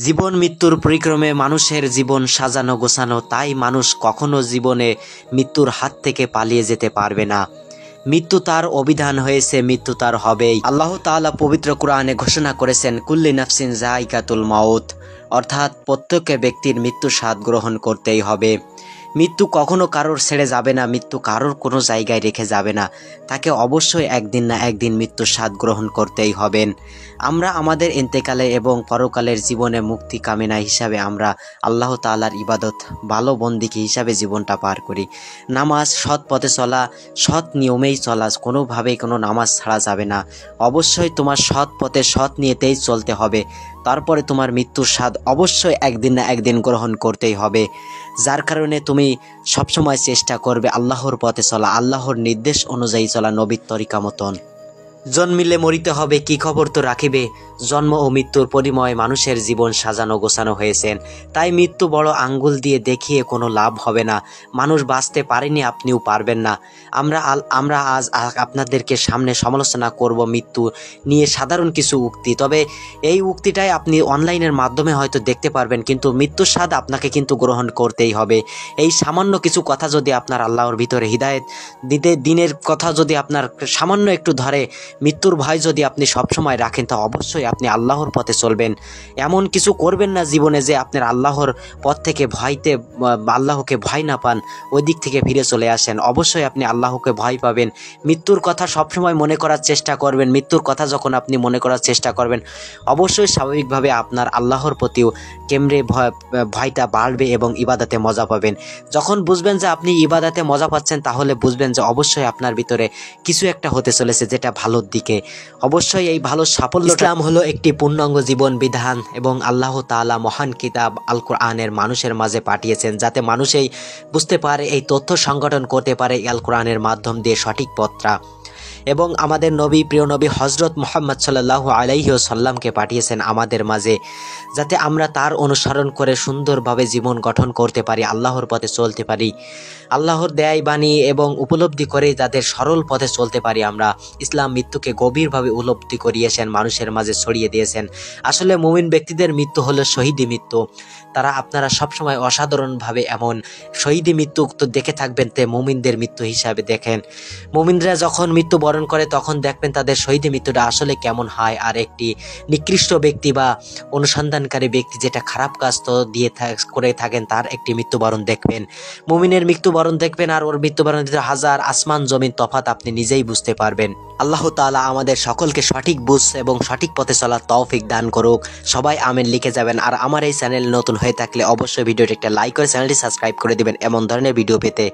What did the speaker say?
জীবন মৃত্যুর পরিক্রমে মানুষের জীবন সাজানো গোছানো, তাই মানুষ কখনো জীবনে মৃত্যুর হাত থেকে পালিয়ে যেতে পারবে না। মৃত্যু তার অভিধান হয়েছে, মৃত্যু তার হবেই। আল্লাহ তাআলা পবিত্র কোরআনে ঘোষণা করেছেন, কুল্লি নাফসিন যায়িকাতুল মাউত, অর্থাৎ প্রত্যেক ব্যক্তির মৃত্যু স্বাদ গ্রহণ করতেই হবে। মৃত্যু কখনো কারোর ছেড়ে যাবে না, মৃত্যু কারোর কোনো জায়গায় রেখে যাবে না, তাকে অবশ্যই একদিন না একদিন মৃত্যুর স্বাদ গ্রহণ করতেই হবেন। আমরা আমাদের ইন্তেকালে এবং পরকালের জীবনে মুক্তি কামনা হিসাবে আমরা আল্লাহ তাআলার ইবাদত ভালো বন্দিকে হিসাবে জীবনটা পার করি। নামাজ, সৎ পথে চলা, সৎ নিয়মেই চলা, কোনোভাবেই কোনো নামাজ ছাড়া যাবে না। অবশ্যই তোমার সৎ পথে সৎ নিয়েতেই চলতে হবে, তারপরে তোমার মৃত্যুর স্বাদ অবশ্যই একদিন না একদিন গ্রহণ করতেই হবে। যার কারণে তুমি সবসময় চেষ্টা করবে আল্লাহর পথে চলা, আল্লাহর নির্দেশ অনুযায়ী চলা, নবীর তরিকা মতন। জন্মিলে মরিতে হবে, কি খবর তো রাখিবে। জন্ম ও মৃত্যুর পরিময় মানুষের জীবন সাজানো গোছানো হয়েছেন, তাই মৃত্যু বড় আঙ্গুল দিয়ে দেখিয়ে কোনো লাভ হবে না। মানুষ বাঁচতে পারেনি, আপনিও পারবেন না। আমরা আজ আপনাদেরকে সামনে সমালোচনা করব মৃত্যু নিয়ে সাধারণ কিছু উক্তি, তবে এই উক্তিটাই আপনি অনলাইনের মাধ্যমে হয়তো দেখতে পারবেন, কিন্তু মৃত্যুর স্বাদ আপনাকে কিন্তু গ্রহণ করতেই হবে। এই সামান্য কিছু কথা যদি আপনার আল্লাহর ভিতরে হিদায়েত দিতে, দিনের কথা যদি আপনার সামান্য একটু ধরে, মৃত্যুর ভয় যদি আপনি সবসময় রাখেন, তা অবশ্যই আপনি আল্লাহর পথে চলবেন। এমন কিছু করবেন না জীবনে যে আপনার আল্লাহর পথ থেকে আল্লাহকে ভয় না পান, ওই দিক থেকে ফিরে চলে আসেন। অবশ্যই আপনি আল্লাহকে ভয় পাবেন। মৃত্যুর কথা সবসময় মনে করার চেষ্টা করবেন। মৃত্যুর কথা যখন আপনি মনে করার চেষ্টা করবেন, অবশ্যই স্বাভাবিকভাবে আপনার আল্লাহর প্রতিও কেমরে ভয়টা বাড়বে এবং ইবাদতে মজা পাবেন। যখন বুঝবেন যে আপনি ইবাদতে মজা পাচ্ছেন, তাহলে বুঝবেন যে অবশ্যই আপনার ভিতরে কিছু একটা হতে চলেছে যেটা ভালোর দিকে। অবশ্যই এই ভালো সাফল্য। ইসলাম হলো একটি পূর্ণাঙ্গ জীবন বিধান এবং আল্লাহ তাআলা মহান কিতাব আল কোরআনের মানুষের মাঝে পাঠিয়েছেন, যাতে মানুষই বুঝতে পারে, এই তথ্য সংগঠন করতে পারে আল কোরআনের মাধ্যম দিয়ে সঠিক পথটা। এবং আমাদের নবী, প্রিয় নবী হযরত মুহাম্মদ সাল্লাল্লাহু আলাইহি ওয়াসাল্লামকে পাঠিয়েছেন আমাদের মাঝে, যাতে আমরা তার অনুসরণ করে সুন্দরভাবে জীবন গঠন করতে পারি, আল্লাহর পথে চলতে পারি, আল্লাহর দেয় বাণী এবং উপলব্ধি করে যাদের সরল পথে চলতে পারি আমরা। ইসলাম মৃত্যুকে গভীরভাবে উপলব্ধি করিয়েছেন, মানুষের মাঝে ছড়িয়ে দিয়েছেন। আসলে মুমিন ব্যক্তিদের মৃত্যু হলো শহীদি মৃত্যু। আপনারা সবসময় অসাধারণভাবে এমন শহীদি মৃত্যু তো দেখে থাকবেন, তে মুমিনদের মৃত্যু হিসাবে দেখেন। মুমিনরা যখন মৃত্যুবরণ করে তখন দেখবেন তাদের শহীদি মৃত্যুটা আসলে কেমন হয়। আর একটি নিকৃষ্ট ব্যক্তি বা অনুসন্ধানকারী ব্যক্তি যেটা খারাপ কাজ তো করে থাকেন, তার একটি মৃত্যুবরণ দেখবেন, মুমিনের মৃত্যুবরণ দেখবেন, আর ওর মৃত্যুবরণ দিতে হাজার আসমান জমিন তফাৎ, আপনি নিজেই বুঝতে পারবেন। আল্লাহ তাআলা আমাদের সকলকে সঠিক বুঝ এবং সঠিক পথে চলার তৌফিক দান করুক। সবাই আমিন লিখে যাবেন। আর আমার এই চ্যানেল নতুন হয়ে থাকলে অবশ্যই ভিডিওটি একটা লাইক করে চ্যানেলটি সাবস্ক্রাইব করে দিবেন এমন ধরনের ভিডিও পেতে।